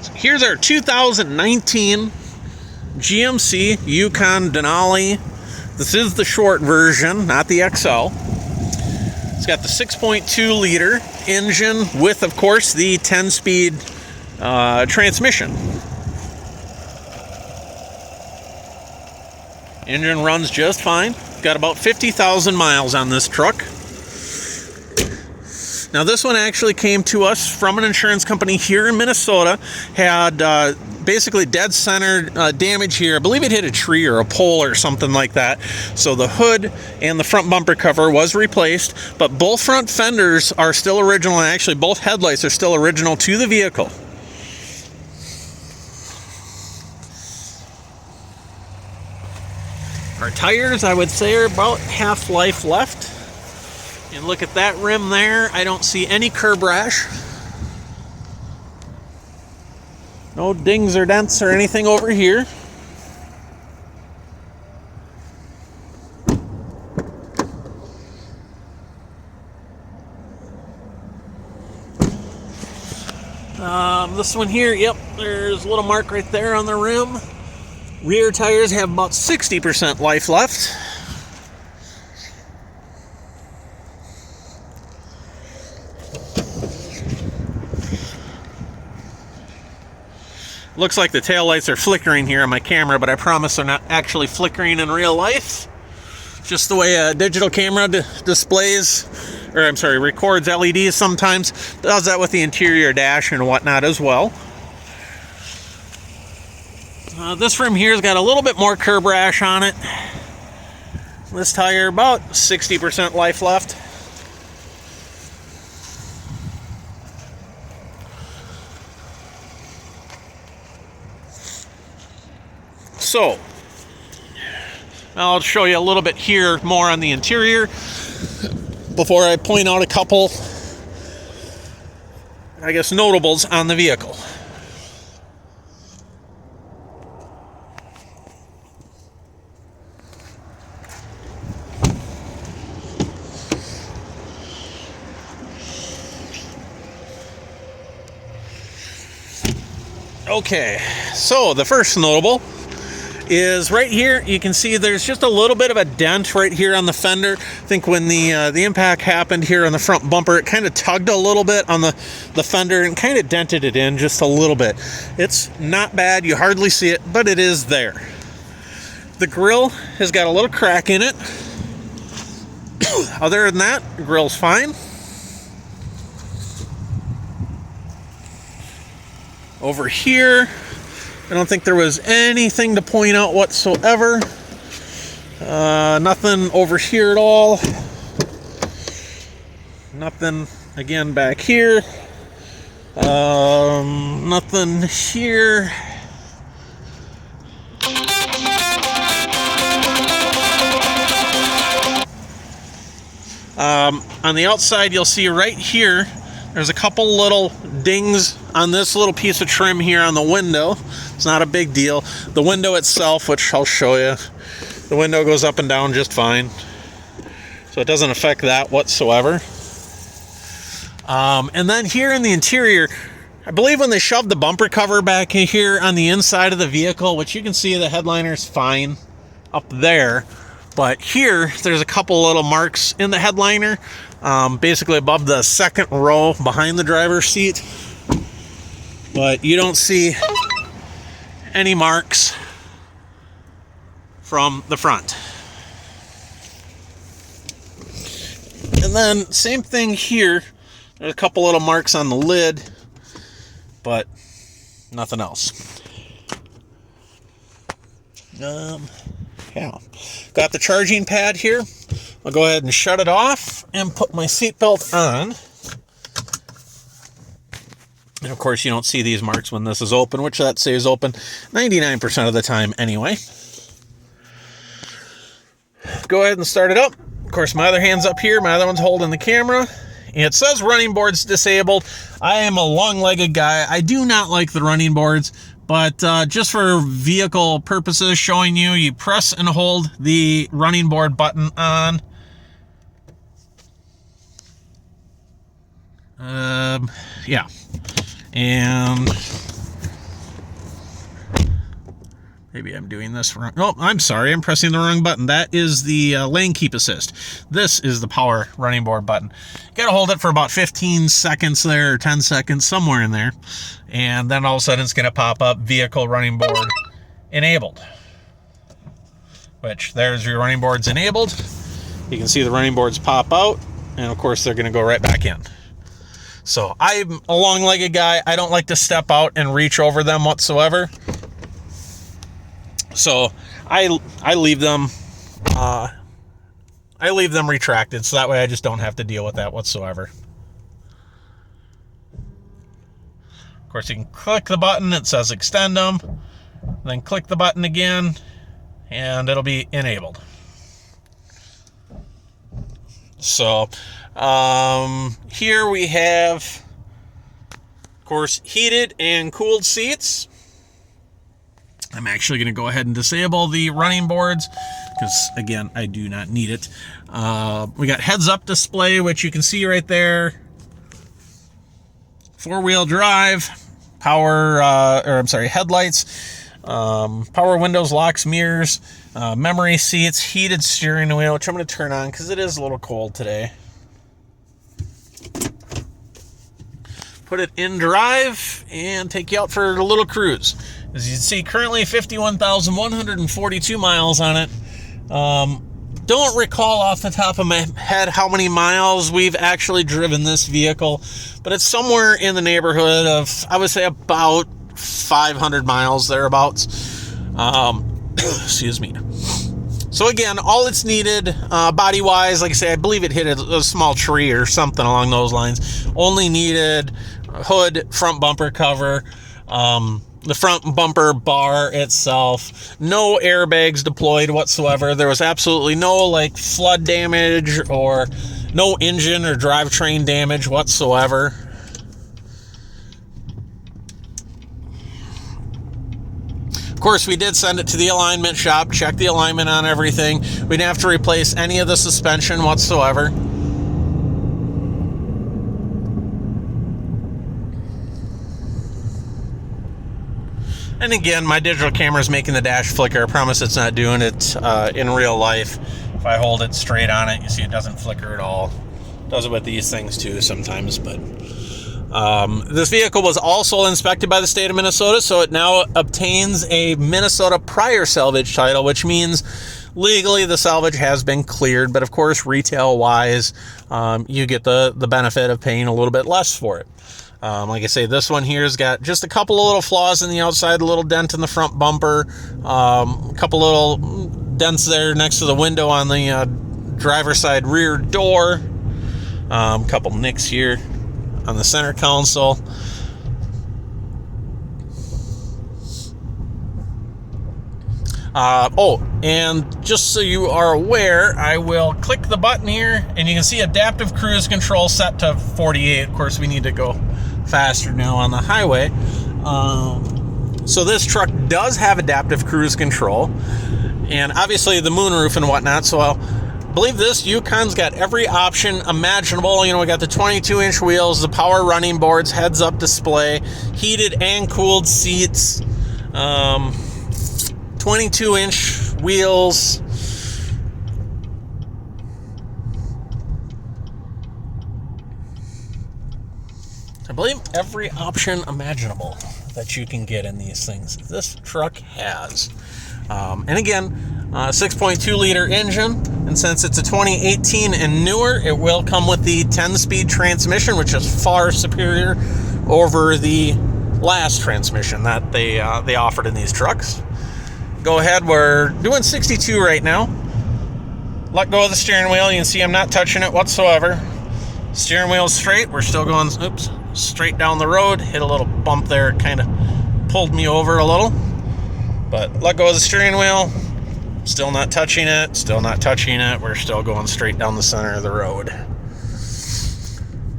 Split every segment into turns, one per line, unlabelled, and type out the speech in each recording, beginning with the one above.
So here's our 2019 GMC Yukon Denali. This is the short version, not the XL. It's got the 6.2 liter engine with, of course, the 10-speed transmission. Engine runs just fine. Got about 50,000 miles on this truck. Now this one actually came to us from an insurance company here in Minnesota. Had basically dead center damage here. I believe it hit a tree or a pole or something like that. So the hood and the front bumper cover was replaced, but both front fenders are still original, and actually both headlights are still original to the vehicle. Our tires, I would say, are about half life left. And look at that rim there. I don't see any curb rash. No dings or dents or anything over here. This one here, yep, there's a little mark right there on the rim. Rear tires have about 60% life left. Looks like the taillights are flickering here on my camera, but I promise they're not actually flickering in real life. Just the way a digital camera records LEDs sometimes. Does that with the interior dash and whatnot as well. This rim here's got a little bit more curb rash on it. This tire, about 60% life left. So, I'll show you a little bit here more on the interior before I point out a couple, I guess, notables on the vehicle. Okay, so the first notable is right here. You can see there's just a little bit of a dent right here on the fender. I think when the impact happened here on the front bumper, it kind of tugged a little bit on the fender and kind of dented it in just a little bit. It's not bad. You hardly see it, but it is there. The grille has got a little crack in it. Other than that, the grille's fine. Over here, I don't think there was anything to point out whatsoever. Nothing over here at all. Nothing, again, back here. Nothing here. On the outside, you'll see right here, there's a couple little dings on this little piece of trim here on the window. It's not a big deal. The window itself, which I'll show you, the window goes up and down just fine. So it doesn't affect that whatsoever. And then here in the interior, I believe when they shoved the bumper cover back in here on the inside of the vehicle, which you can see the headliner's fine up there. But here, there's a couple little marks in the headliner, basically above the second row behind the driver's seat. But you don't see any marks from the front. And then same thing here. There's a couple little marks on the lid, but nothing else. Yeah. Got the charging pad here. I'll go ahead and shut it off and put my seatbelt on. And of course, you don't see these marks when this is open, which that stays open 99% of the time anyway. Go ahead and start it up. Of course, my other hand's up here. My other one's holding the camera. And it says running boards disabled. I am a long-legged guy. I do not like the running boards. But just for vehicle purposes, showing you, you press and hold the running board button on. Yeah. And Maybe I'm doing this wrong. Oh, I'm sorry. I'm pressing the wrong button. That is the lane keep assist. This is the power running board button. You got to hold it for about 15 seconds there, or 10 seconds, somewhere in there. And then all of a sudden it's going to pop up vehicle running board enabled. Which, there's your running boards enabled. You can see the running boards pop out. And of course they're going to go right back in. So I'm a long-legged guy. I don't like to step out and reach over them whatsoever. So I leave them retracted, so that way I just don't have to deal with that whatsoever. Of course, you can click the button, it says extend them, then click the button again, and it'll be enabled. So here we have, of course, heated and cooled seats. I'm actually going to go ahead and disable the running boards because, again, I do not need it. We got heads-up display, which you can see right there. Four-wheel drive, headlights, power windows, locks, mirrors, memory seats, heated steering wheel, which I'm going to turn on because it is a little cold today. Put it in drive and take you out for a little cruise. As you can see, currently 51,142 miles on it. Don't recall off the top of my head how many miles we've actually driven this vehicle, but it's somewhere in the neighborhood of, I would say, about 500 miles thereabouts. Excuse me. So again, all it's needed body-wise, like I say, I believe it hit a small tree or something along those lines. Only needed hood, front bumper cover, the front bumper bar itself, no airbags deployed whatsoever. There was absolutely no flood damage or no engine or drivetrain damage whatsoever. Of course, we did send it to the alignment shop, check the alignment on everything. We didn't have to replace any of the suspension whatsoever. And again, my digital camera is making the dash flicker. I promise it's not doing it in real life. If I hold it straight on it, you see it doesn't flicker at all. It does it with these things too sometimes, but this vehicle was also inspected by the state of Minnesota, so it now obtains a Minnesota prior salvage title, which means legally the salvage has been cleared, but of course retail-wise, you get the benefit of paying a little bit less for it. Like I say, this one here has got just a couple of little flaws in the outside, a little dent in the front bumper, a couple little dents there next to the window on the driver's side rear door, a couple nicks here on the center console. And just so you are aware, I will click the button here and you can see adaptive cruise control set to 48. Of course, we need to go faster now on the highway. So this truck does have adaptive cruise control and obviously the moonroof and whatnot. So I believe this Yukon's got every option imaginable. You know, we got the 22-inch wheels, the power running boards, heads-up display, heated and cooled seats, 22-inch wheels. I believe every option imaginable that you can get in these things, this truck has. And again, 6.2 liter engine, and since it's a 2018 and newer, it will come with the 10-speed transmission, which is far superior over the last transmission that they offered in these trucks. Go ahead, we're doing 62 right now. Let go of the steering wheel. You can see I'm not touching it whatsoever. Steering wheel's straight. We're still going, straight down the road. Hit a little bump there. It kind of pulled me over a little. But let go of the steering wheel. Still not touching it. Still not touching it. We're still going straight down the center of the road.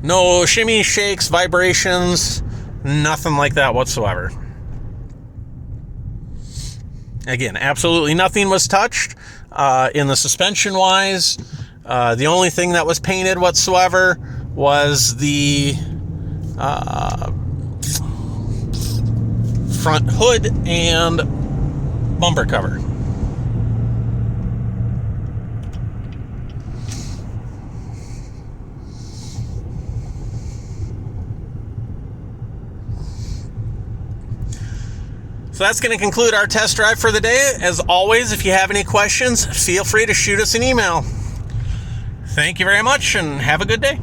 No shimmy, shakes, vibrations, nothing like that whatsoever. Again, absolutely nothing was touched in the suspension-wise. The only thing that was painted whatsoever was the front hood and bumper cover. So that's going to conclude our test drive for the day. As always, if you have any questions, feel free to shoot us an email. Thank you very much and have a good day.